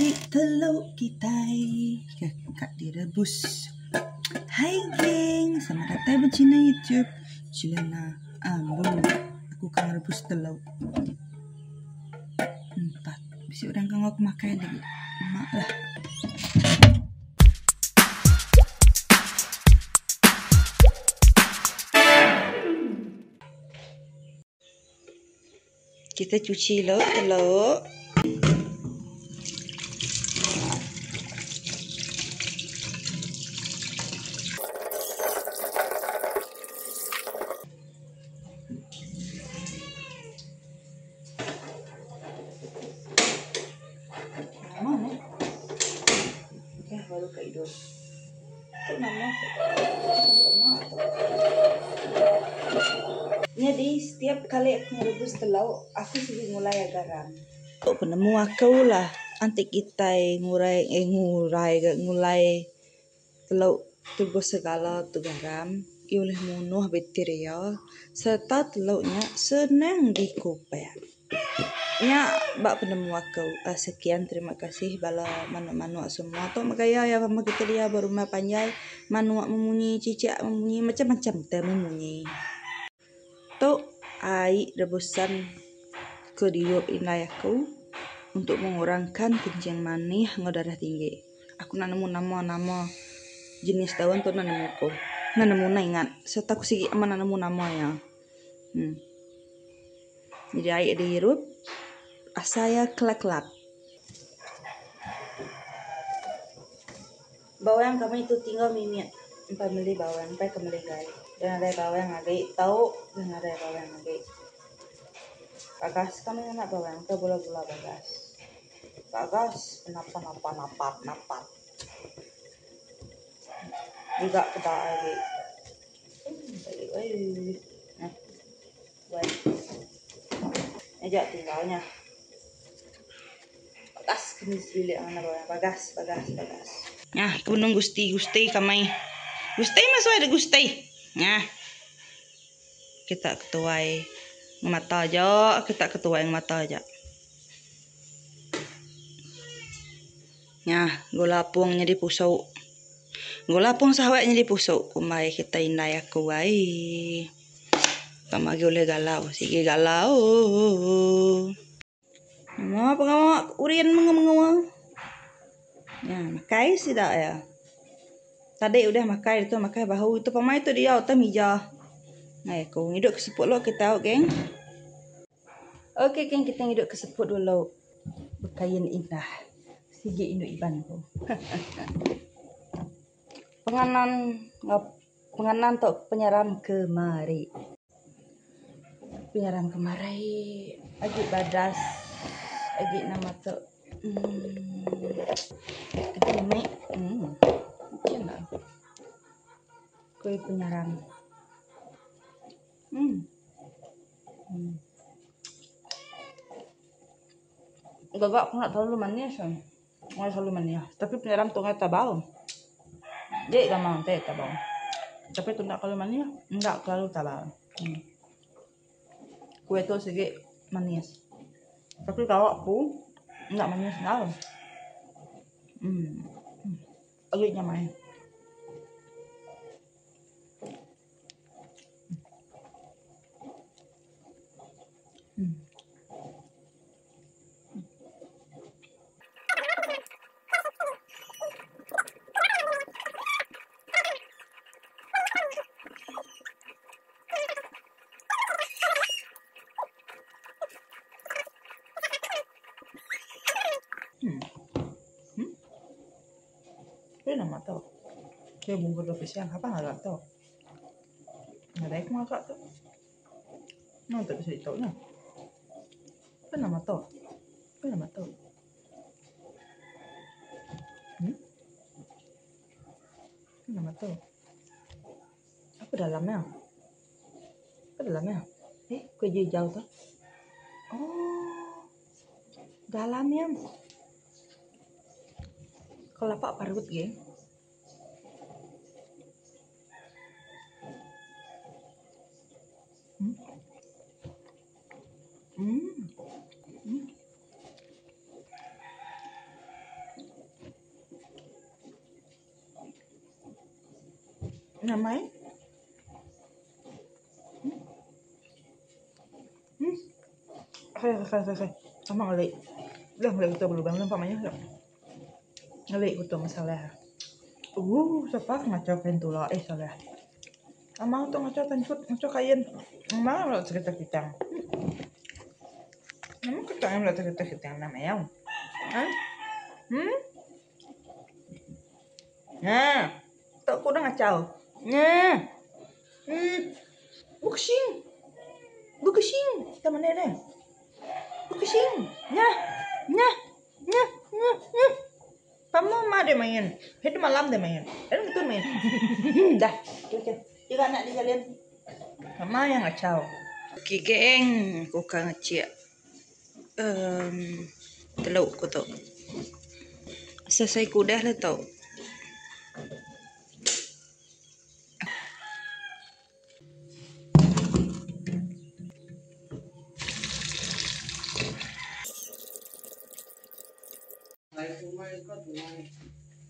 Beli telur kita kakak direbus. Hai geng, selamat datang di channel YouTube Cilana Ambu. Aku akan rebus telur 4. Bisa orang kan aku makan lagi. Mak lah. Kita cuci telur. Mana? Ya baru ke hidung. Itu nama. Jadi setiap kali aku merebus telur, aku sih mulai garam. Penemu aku lah, antik kita ngurai telur tubuh segala tu garam, oleh munuh bakteria serta telurnya senang dikupas. Nya bak penemu aku. Sekian, terima kasih bala manu-manu semua. Tok makaya ya mama kita dia berumah panjang, manu memunyi, cicak memunyi, macam-macam teh memunyi. Tok air rebusan ke diup inai aku untuk mengurangkan kencing manis darah tinggi. Aku nak nemu nama jenis daun tu nak nemu ko. Nak nemu na ingat. Serta aku sigi aman nak nemu namanya. Jadi air dihirup saya kelak-kelak. Bawang kami itu tinggal minyak. Empat beli bawang, empat kembali guys. Dan ada bawang lagi, tahu dan ada bawang lagi. Bagas kami nak bawang, ke bola-bola bagas. Bagas, napat. Juga kita lagi. Nah, aja tinggalnya. Bagas kami pilih mana bawang, bagas. Nah, kunung gusti kamai. Gusti masuk ada gusti. Nah, kita ketuai mata aja, Nah, golapungnya di pusau. Golapung sahwatnya di pusau. Kumai kita indai aku wai. Kamagi oleh galau, sige galau. Mau apa kamu urian mengawang? Ya, makai sih dah ya. Tadi udah makai bahu itu pamai itu dia atau mija. Nah, aku ngiduk keseput lo kita geng. Oke geng, kita ngiduk keseput dulu. Bekain indah. Sige induk iban ko. Penganan tok penyeram kemari. Agi badas. Agi nama tok. Kita naik. Cina. Kue penyeram. Gagak aku nak terlalu manis kan. Nggak terlalu manis. Tapi penyeram tuh nggak tabau. Jadi gampang teh tabau. Tapi tuh nggak terlalu manis. Nggak terlalu tabau. Kue tuh sedikit manis. Tapi kalau aku nggak manis nggak. Agak nyaman. Ini nama tau. Kayak bumbu lapisian apa nggak tau. Nggak ada yang ngakak tuh. Nah, tak bisa ditahu nah. Apa nama tau? Nama tau. Apa dalamnya? Kue hijau tuh. Oh, dalamnya. Kelapa parut geng. Namanya? Oke. Sama ngelik. Udah ngelik itu dulu bang, namanya ngelik itu masalah. Siapa ngacau pintu lah, salah. Amang tuh ngacau kain. Amang lo cerita kita. Namanya kita yang lo cerita kita namanya. Hah? Nah, tuh aku udah ngacau. Nah, Bukising, teman nenek. Bukising, nah. Kamu mah deh main, itu malam deh main, gitu main. Dah, juga anak di kalian. Mama yang ngacau. Oke geng, aku kan ngecek. Teluk ko to. Selesai kudah lah tau.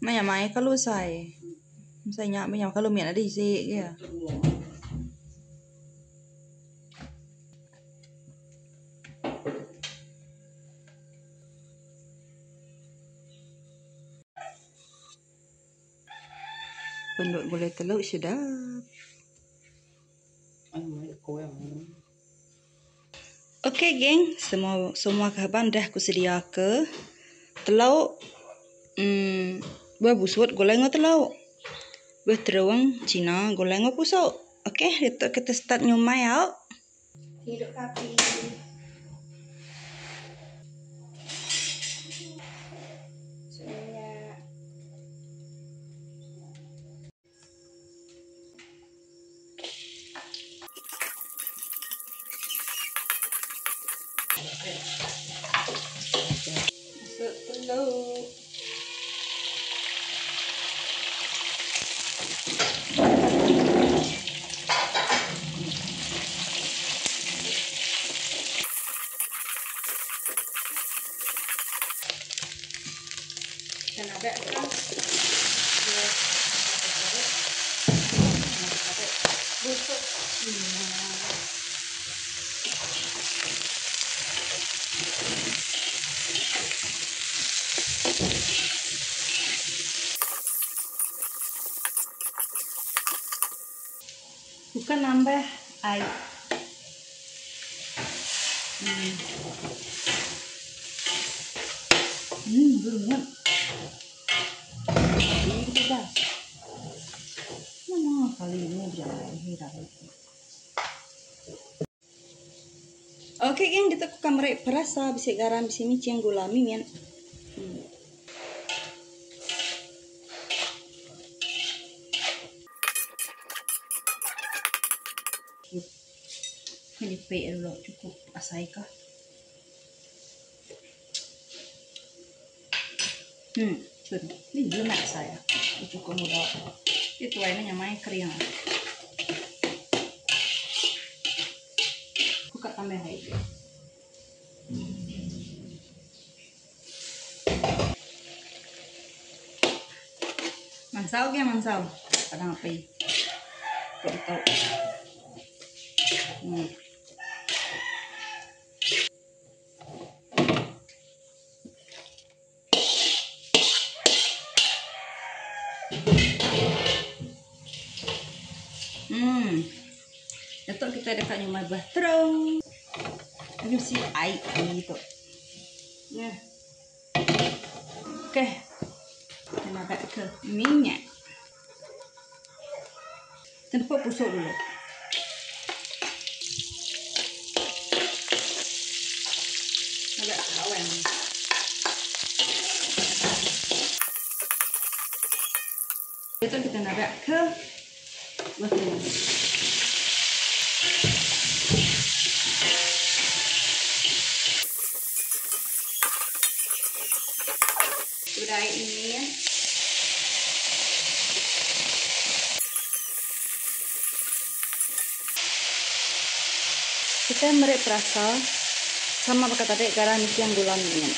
Maya mai kalau saya nyak maya kalau mian ada isi ya. Penduk boleh teluk sedap. Oke geng, semua kaban dah aku sedia ke teluk. Busut goleng teluk. Terowong Cina goleng pusuk. Oke, itu kita start nyumai ya. Hidup kapi. Masuk teluk. Dan ada kan busuk. Bukan nambah air. Beruang. Ini kita. Mana kali ini berjalan hirap. Oke geng, kita ke kamar perasa bisa garam bisa micin gula mimin. Ini dulu cukup asai kah? Ini belum nak saya. Cukup mudah. Itu airnya nyamai kering. Buka tambah air. Mansau ke mansau? Kadang apa ini? Kok tahu? Itu kita dekat nyumai baterong. Ini si air gitu. Nah. Oke. Kita nak ke minyak. Tempat busuk dulu. Agak kawan. Itu kita nak ke baterong. Udah ini ya. Kita merek perasa sama pakai tadi garam yang gula minyak.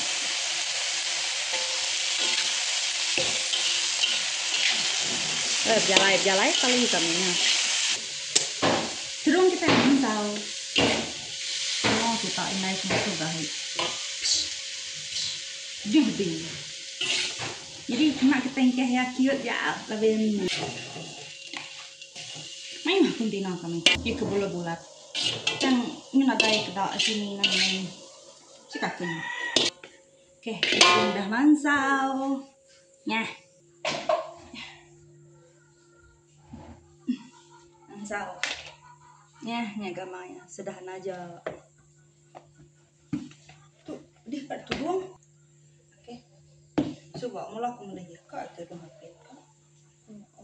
Berjalai kali kaminya. Terus kita yang tahu. Oh, kita naik motor gahit. Ding. Jadi nak kita yang ya cute ya, lebih main pun tina kami. Ini ke bulat. Yang ini nak gaya kedak sini nang cikakin. Oke, udah mansau. Nyah. Mansau. Nyah, gamanya sederhana aja. Tuh, dia kat tu doang. Oke. Coba mula aku mulai kat tu doang HP.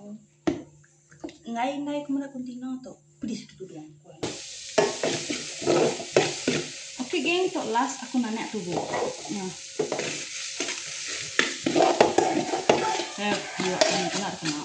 Oh. Ngai kemana kuntina tu. Pedis tu doang. Oke, geng, tu last aku nanya tubuh. Nah. Buat ini kena.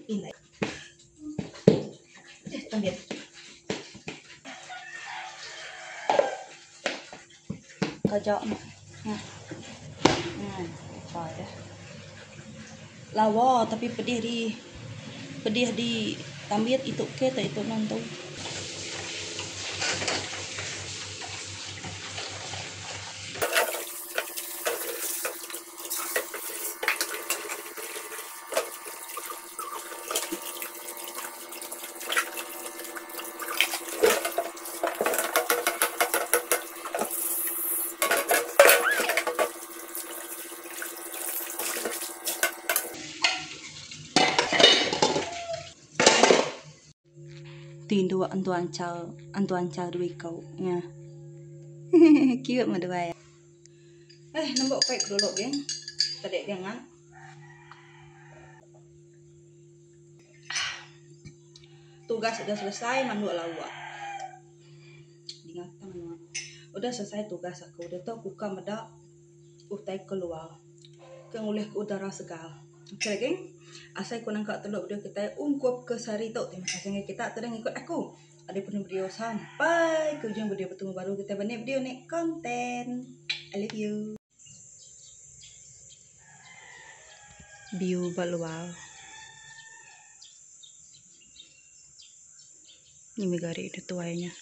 Ini. Tambah. Kajak nah. Apa ya? Lawa tapi pedih di tambit itu ke itu nonton. Tindu antuan cal duit kau ya. Cute mah dua ya. Nambah pack dulu geng. Tadi jangan. Tugas sudah selesai mandu lawa. Diingatan manu. Udah selesai tugas aku. Udah tau buka medak. Utai keluar. Kengulih ke udara segar. Oke geng. Asal ku nangkap teluk video kita ungkup ke sari tok. Terima kasih kita telah ikut aku. Ada pun video sampai ke ujung video bertemu baru kita benih video nih konten. I love you. View balual. Ini megari itu tuanya.